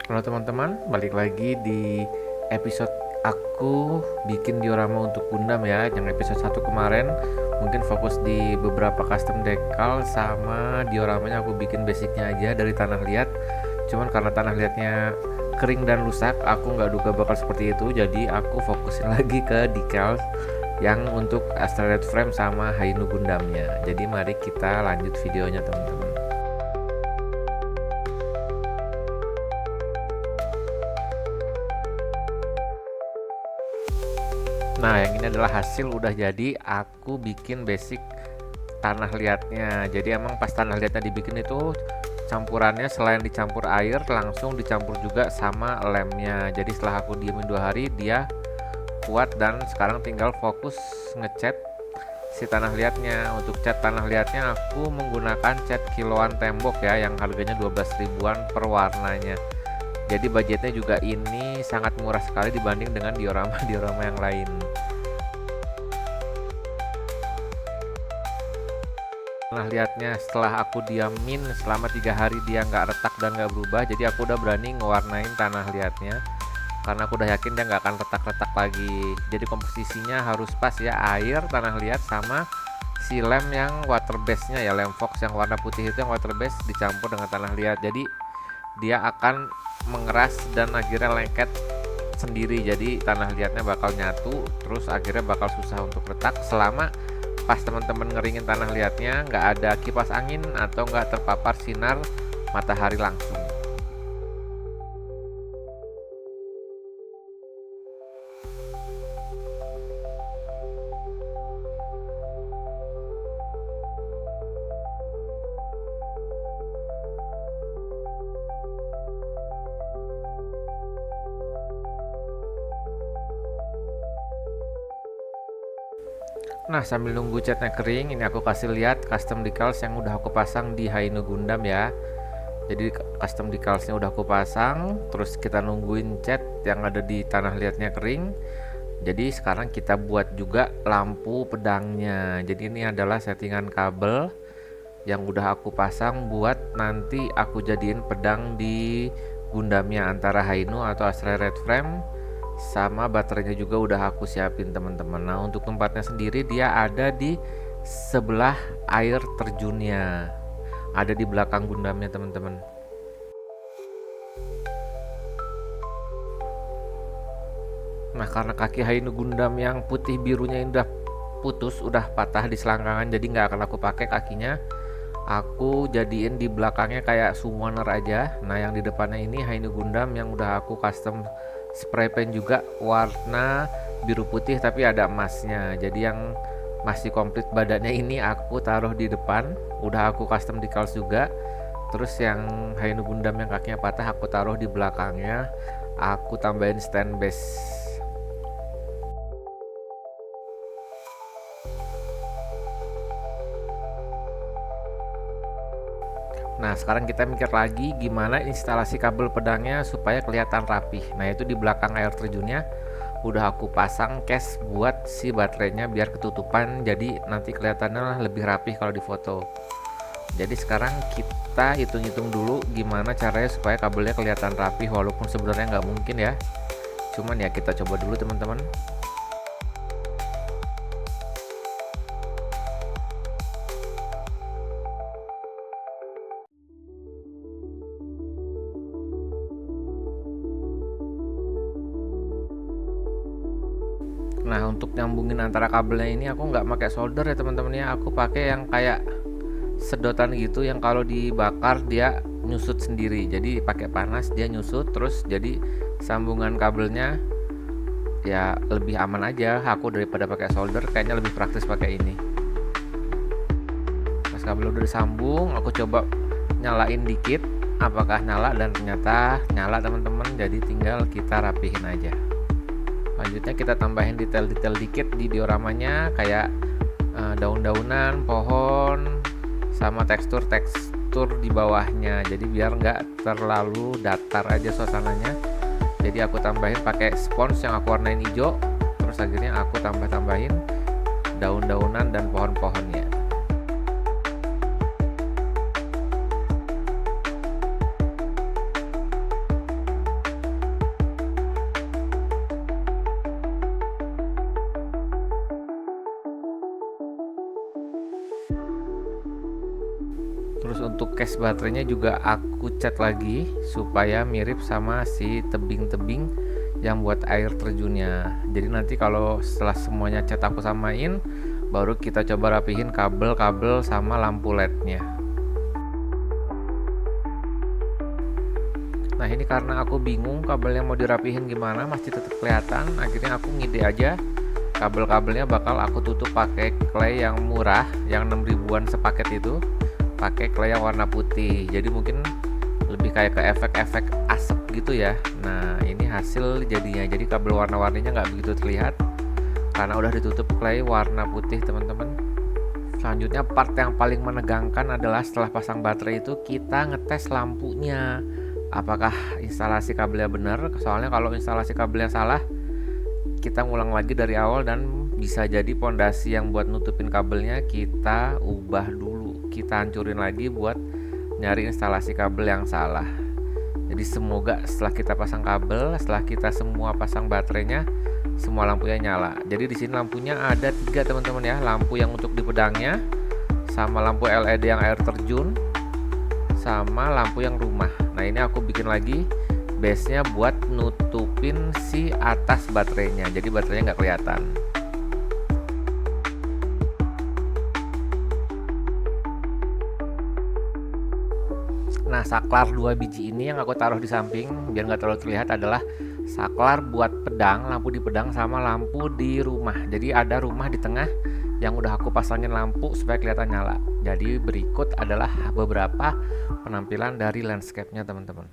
Halo teman-teman, balik lagi di episode aku bikin diorama untuk Gundam ya. Yang episode 1 kemarin mungkin fokus di beberapa custom decal sama dioramanya aku bikin basicnya aja dari tanah liat. Cuman karena tanah liatnya kering dan rusak, aku nggak duga bakal seperti itu. Jadi aku fokusin lagi ke decal yang untuk Astralite Frame sama Hainu Gundamnya. Jadi mari kita lanjut videonya teman-teman. Nah, yang ini adalah hasil udah jadi. Aku bikin basic tanah liatnya. Jadi emang pas tanah liatnya dibikin itu campurannya selain dicampur air, langsung dicampur juga sama lemnya. Jadi setelah aku diemin 2 hari, dia kuat dan sekarang tinggal fokus ngecat si tanah liatnya. Untuk cat tanah liatnya aku menggunakan cat kiloan tembok ya, yang harganya 12 ribuan per warnanya. Jadi budgetnya juga ini sangat murah sekali dibanding dengan diorama-diorama yang lain. Nah lihatnya, setelah aku diamin selama 3 hari dia nggak retak dan nggak berubah, jadi aku udah berani ngewarnain tanah liatnya karena aku udah yakin dia nggak akan retak-retak lagi. Jadi komposisinya harus pas ya, air, tanah liat sama si lem yang water base nya ya, lem fox yang warna putih itu yang water base dicampur dengan tanah liat. Jadi dia akan mengeras dan akhirnya lengket sendiri. Jadi tanah liatnya bakal nyatu, terus akhirnya bakal susah untuk retak selama pas teman-teman ngeringin tanah liatnya nggak ada kipas angin atau nggak terpapar sinar matahari langsung. Nah sambil nunggu catnya kering, ini aku kasih lihat custom decals yang udah aku pasang di Hainu Gundam ya. Jadi custom decalsnya udah aku pasang, terus kita nungguin cat yang ada di tanah liatnya kering. Jadi sekarang kita buat juga lampu pedangnya. Jadi ini adalah settingan kabel yang udah aku pasang buat nanti aku jadiin pedang di Gundamnya antara Hainu atau Astralite Frame, sama baterainya juga udah aku siapin teman-teman. Nah untuk tempatnya sendiri dia ada di sebelah air terjunnya, ada di belakang Gundamnya teman-teman. Nah karena kaki Hainu Gundam yang putih birunya ini udah putus, udah patah di selangkangan, jadi nggak akan aku pakai kakinya. Aku jadiin di belakangnya kayak summoner aja. Nah yang di depannya ini Hainu Gundam yang udah aku custom spray paint juga warna biru putih tapi ada emasnya. Jadi yang masih komplit badannya ini aku taruh di depan, udah aku custom decals juga. Terus yang Hainu Gundam yang kakinya patah aku taruh di belakangnya, aku tambahin stand base. Nah sekarang kita mikir lagi gimana instalasi kabel pedangnya supaya kelihatan rapih. Nah itu di belakang air terjunnya udah aku pasang case buat si baterainya biar ketutupan, jadi nanti kelihatannya lebih rapih kalau di foto. Jadi sekarang kita hitung-hitung dulu gimana caranya supaya kabelnya kelihatan rapih, walaupun sebenarnya nggak mungkin ya, cuman ya kita coba dulu teman-teman. Nah untuk nyambungin antara kabelnya ini aku nggak pakai solder ya teman-teman ya, aku pakai yang kayak sedotan gitu yang kalau dibakar dia nyusut sendiri. Jadi pakai panas dia nyusut, terus jadi sambungan kabelnya ya lebih aman aja aku daripada pakai solder. Kayaknya lebih praktis pakai ini. Pas kabel udah disambung, aku coba nyalain dikit apakah nyala, dan ternyata nyala teman-teman. Jadi tinggal kita rapihin aja. Selanjutnya kita tambahin detail-detail dikit di dioramanya kayak daun-daunan, pohon, sama tekstur-tekstur di bawahnya. Jadi biar nggak terlalu datar aja suasananya. Jadi aku tambahin pakai spons yang aku warnain hijau. Terus akhirnya aku tambahin daun-daunan dan pohon-pohonnya. untuk case baterainya juga aku cat lagi supaya mirip sama si tebing-tebing yang buat air terjunnya. Jadi nanti kalau setelah semuanya cat aku samain, baru kita coba rapihin kabel-kabel sama lampu LED-nya. Nah ini karena aku bingung kabelnya mau dirapihin gimana, masih tetap kelihatan. Akhirnya aku ngide aja, kabel-kabelnya bakal aku tutup pakai clay yang murah, yang 6 ribuan sepaket itu, pakai clay yang warna putih. Jadi mungkin lebih kayak ke efek-efek asap gitu ya. Nah ini hasil jadinya. Jadi kabel warna-warninya nggak begitu terlihat karena udah ditutup clay warna putih, teman-teman. Selanjutnya part yang paling menegangkan adalah setelah pasang baterai itu kita ngetes lampunya, apakah instalasi kabelnya benar. Soalnya kalau instalasi kabelnya salah, kita ngulang lagi dari awal dan bisa jadi pondasi yang buat nutupin kabelnya kita ubah dulu, kita hancurin lagi buat nyari instalasi kabel yang salah. Jadi semoga setelah kita pasang kabel, setelah kita semua pasang baterainya, semua lampunya nyala. Jadi di sini lampunya ada 3 teman-teman ya, lampu yang untuk di pedangnya, sama lampu LED yang air terjun, sama lampu yang rumah. Nah ini aku bikin lagi base-nya buat nutupin si atas baterainya, jadi baterainya nggak kelihatan. Nah saklar 2 biji ini yang aku taruh di samping biar nggak terlalu terlihat adalah saklar buat pedang, lampu di pedang sama lampu di rumah. Jadi ada rumah di tengah yang udah aku pasangin lampu supaya kelihatan nyala. Jadi berikut adalah beberapa penampilan dari landscape-nya, teman-teman.